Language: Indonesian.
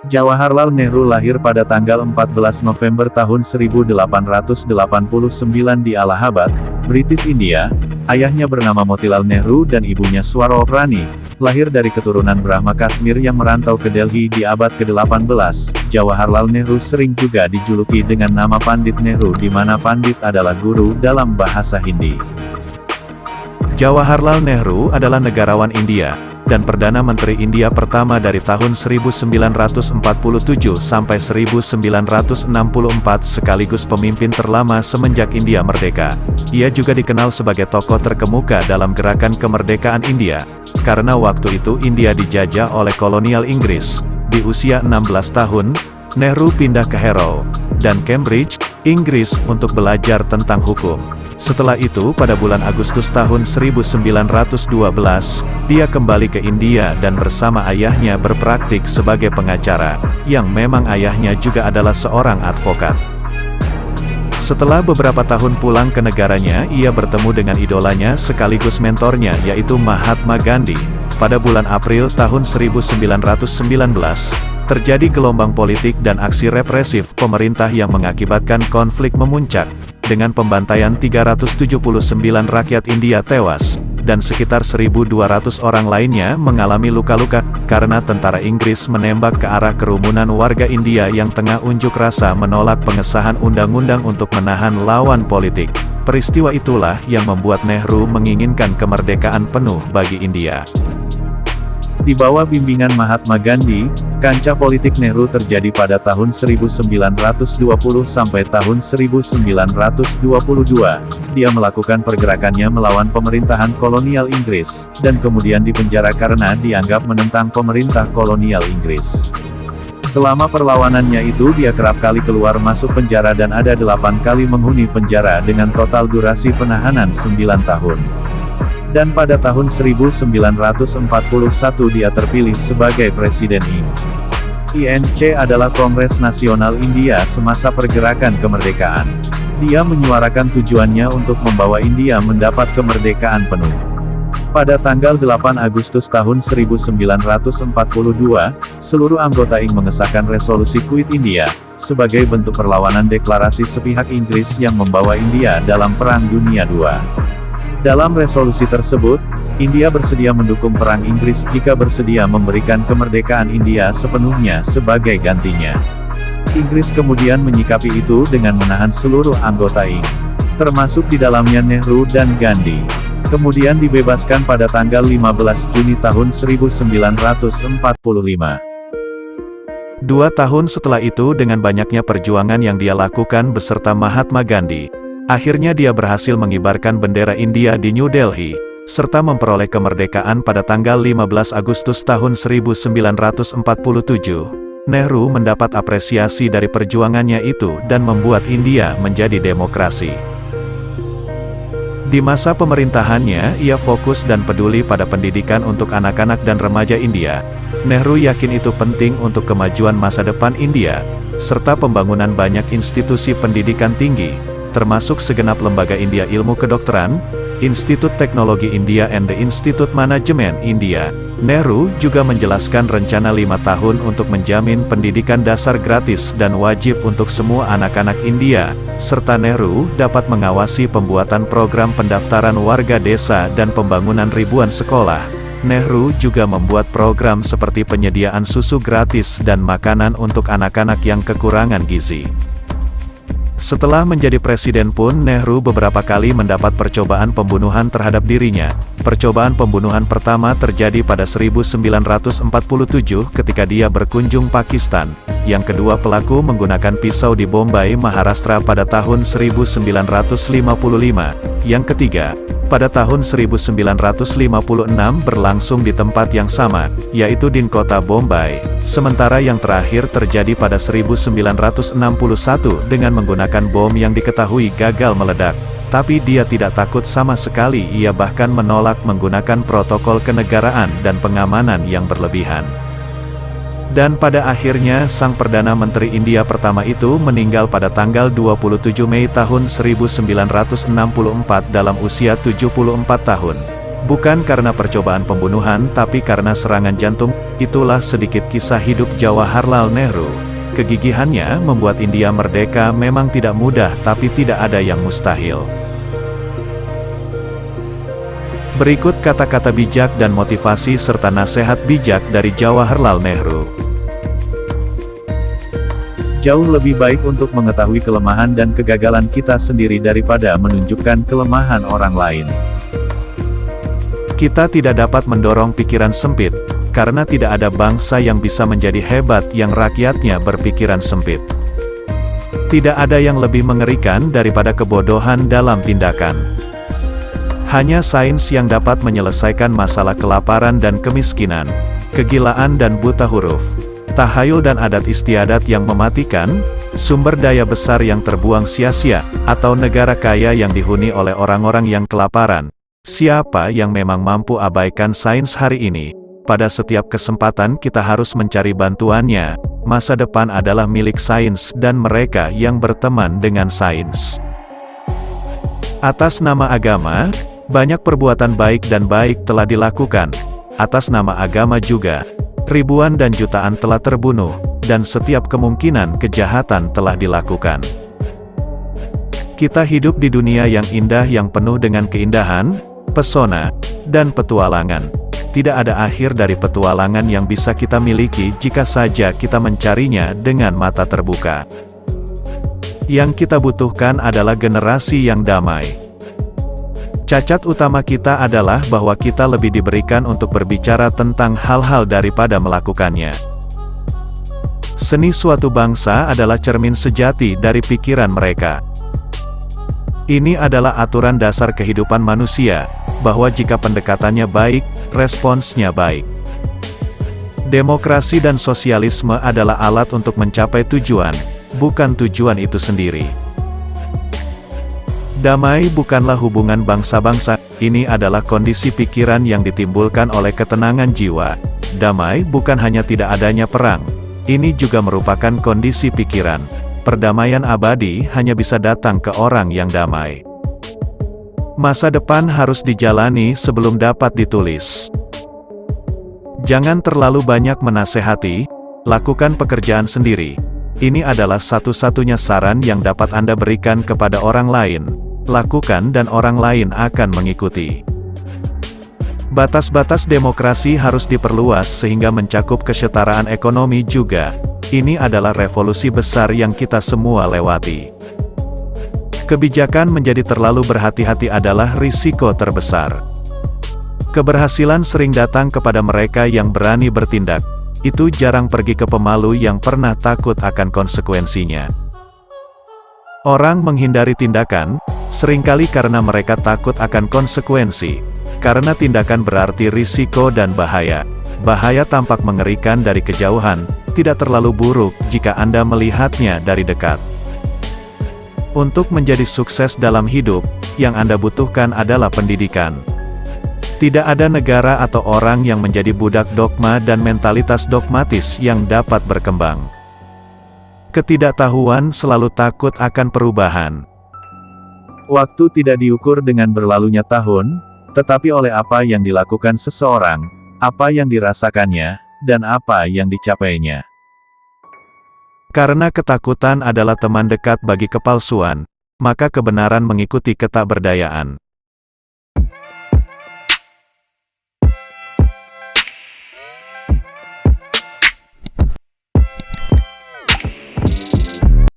Jawaharlal Nehru lahir pada tanggal 14 November tahun 1889 di Allahabad, British India. Ayahnya bernama Motilal Nehru dan ibunya Swarop Rani, lahir dari keturunan Brahma Kashmir yang merantau ke Delhi di abad ke-18. Jawaharlal Nehru sering juga dijuluki dengan nama Pandit Nehru, di mana Pandit adalah guru dalam bahasa Hindi. Jawaharlal Nehru adalah negarawan India dan Perdana Menteri India pertama dari tahun 1947 sampai 1964 sekaligus pemimpin terlama semenjak India merdeka. Ia juga dikenal sebagai tokoh terkemuka dalam gerakan kemerdekaan India, karena waktu itu India dijajah oleh kolonial Inggris. Di usia 16 tahun, Nehru pindah ke Harrow dan Cambridge, Inggris untuk belajar tentang hukum. Setelah itu pada bulan Agustus tahun 1912, dia kembali ke India dan bersama ayahnya berpraktik sebagai pengacara, yang memang ayahnya juga adalah seorang advokat. Setelah beberapa tahun pulang ke negaranya, ia bertemu dengan idolanya sekaligus mentornya yaitu Mahatma Gandhi. Pada bulan April tahun 1919, terjadi gelombang politik dan aksi represif pemerintah yang mengakibatkan konflik memuncak, dengan pembantaian 379 rakyat India tewas, dan sekitar 1.200 orang lainnya mengalami luka-luka, karena tentara Inggris menembak ke arah kerumunan warga India yang tengah unjuk rasa menolak pengesahan undang-undang untuk menahan lawan politik. Peristiwa itulah yang membuat Nehru menginginkan kemerdekaan penuh bagi India. Di bawah bimbingan Mahatma Gandhi, kancah politik Nehru terjadi pada tahun 1920 sampai tahun 1922. Dia melakukan pergerakannya melawan pemerintahan kolonial Inggris, dan kemudian dipenjara karena dianggap menentang pemerintah kolonial Inggris. Selama perlawanannya itu dia kerap kali keluar masuk penjara dan ada 8 kali menghuni penjara dengan total durasi penahanan 9 tahun. Dan pada tahun 1941 dia terpilih sebagai Presiden INC adalah Kongres Nasional India semasa pergerakan kemerdekaan. Dia menyuarakan tujuannya untuk membawa India mendapat kemerdekaan penuh. Pada tanggal 8 Agustus tahun 1942, seluruh anggota INC mengesahkan resolusi Quit India, sebagai bentuk perlawanan deklarasi sepihak Inggris yang membawa India dalam Perang Dunia II. Dalam resolusi tersebut, India bersedia mendukung perang Inggris jika bersedia memberikan kemerdekaan India sepenuhnya sebagai gantinya. Inggris kemudian menyikapi itu dengan menahan seluruh anggota INC, termasuk di dalamnya Nehru dan Gandhi. Kemudian dibebaskan pada tanggal 15 Juni tahun 1945. 2 tahun setelah itu dengan banyaknya perjuangan yang dia lakukan beserta Mahatma Gandhi, akhirnya dia berhasil mengibarkan bendera India di New Delhi, serta memperoleh kemerdekaan pada tanggal 15 Agustus tahun 1947. Nehru mendapat apresiasi dari perjuangannya itu dan membuat India menjadi demokrasi. Di masa pemerintahannya, ia fokus dan peduli pada pendidikan untuk anak-anak dan remaja India. Nehru yakin itu penting untuk kemajuan masa depan India, serta pembangunan banyak institusi pendidikan tinggi, termasuk segenap lembaga India Ilmu Kedokteran, Institut Teknologi India and the Institute Management India. Nehru juga menjelaskan rencana 5 tahun untuk menjamin pendidikan dasar gratis dan wajib untuk semua anak-anak India, serta Nehru dapat mengawasi pembuatan program pendaftaran warga desa dan pembangunan ribuan sekolah. Nehru juga membuat program seperti penyediaan susu gratis dan makanan untuk anak-anak yang kekurangan gizi. Setelah menjadi presiden pun Nehru beberapa kali mendapat percobaan pembunuhan terhadap dirinya. Percobaan pembunuhan pertama terjadi pada 1947 ketika dia berkunjung Pakistan. Yang kedua pelaku menggunakan pisau di Bombay, Maharashtra pada tahun 1955. Yang ketiga, pada tahun 1956 berlangsung di tempat yang sama, yaitu di kota Bombay. Sementara yang terakhir terjadi pada 1961 dengan menggunakan bom yang diketahui gagal meledak. Tapi dia tidak takut sama sekali, ia bahkan menolak menggunakan protokol kenegaraan dan pengamanan yang berlebihan. Dan pada akhirnya sang Perdana Menteri India pertama itu meninggal pada tanggal 27 Mei tahun 1964 dalam usia 74 tahun. Bukan karena percobaan pembunuhan tapi karena serangan jantung. Itulah sedikit kisah hidup Jawaharlal Nehru. Kegigihannya membuat India merdeka memang tidak mudah, tapi tidak ada yang mustahil. Berikut kata-kata bijak dan motivasi serta nasihat bijak dari Jawaharlal Nehru. Jauh lebih baik untuk mengetahui kelemahan dan kegagalan kita sendiri daripada menunjukkan kelemahan orang lain. Kita tidak dapat mendorong pikiran sempit, karena tidak ada bangsa yang bisa menjadi hebat yang rakyatnya berpikiran sempit. Tidak ada yang lebih mengerikan daripada kebodohan dalam tindakan. Hanya sains yang dapat menyelesaikan masalah kelaparan dan kemiskinan, kegilaan dan buta huruf, tahayul dan adat istiadat yang mematikan, sumber daya besar yang terbuang sia-sia, atau negara kaya yang dihuni oleh orang-orang yang kelaparan. Siapa yang memang mampu abaikan sains hari ini? Pada setiap kesempatan kita harus mencari bantuannya. Masa depan adalah milik sains dan mereka yang berteman dengan sains. Atas nama agama, banyak perbuatan baik dan baik telah dilakukan. Atas nama agama juga, ribuan dan jutaan telah terbunuh, dan setiap kemungkinan kejahatan telah dilakukan. Kita hidup di dunia yang indah yang penuh dengan keindahan, pesona, dan petualangan. Tidak ada akhir dari petualangan yang bisa kita miliki jika saja kita mencarinya dengan mata terbuka. Yang kita butuhkan adalah generasi yang damai. Cacat utama kita adalah bahwa kita lebih diberikan untuk berbicara tentang hal-hal daripada melakukannya. Seni suatu bangsa adalah cermin sejati dari pikiran mereka. Ini adalah aturan dasar kehidupan manusia, bahwa jika pendekatannya baik, responsnya baik. Demokrasi dan sosialisme adalah alat untuk mencapai tujuan, bukan tujuan itu sendiri. Damai bukanlah hubungan bangsa-bangsa, ini adalah kondisi pikiran yang ditimbulkan oleh ketenangan jiwa. Damai bukan hanya tidak adanya perang, ini juga merupakan kondisi pikiran. Perdamaian abadi hanya bisa datang ke orang yang damai. Masa depan harus dijalani sebelum dapat ditulis. Jangan terlalu banyak menasehati, lakukan pekerjaan sendiri. Ini adalah satu-satunya saran yang dapat Anda berikan kepada orang lain. Lakukan dan orang lain akan mengikuti. Batas-batas demokrasi harus diperluas sehingga mencakup kesetaraan ekonomi juga. Ini adalah revolusi besar yang kita semua lewati. Kebijakan menjadi terlalu berhati-hati adalah risiko terbesar. Keberhasilan sering datang kepada mereka yang berani bertindak. Itu jarang pergi ke pemalu yang pernah takut akan konsekuensinya. Orang menghindari tindakan, seringkali karena mereka takut akan konsekuensi. Karena tindakan berarti risiko dan bahaya. Bahaya tampak mengerikan dari kejauhan, tidak terlalu buruk jika Anda melihatnya dari dekat. Untuk menjadi sukses dalam hidup, yang Anda butuhkan adalah pendidikan. Tidak ada negara atau orang yang menjadi budak dogma dan mentalitas dogmatis yang dapat berkembang. Ketidaktahuan selalu takut akan perubahan. Waktu tidak diukur dengan berlalunya tahun, tetapi oleh apa yang dilakukan seseorang, apa yang dirasakannya, dan apa yang dicapainya. Karena ketakutan adalah teman dekat bagi kepalsuan, maka kebenaran mengikuti ketakberdayaan.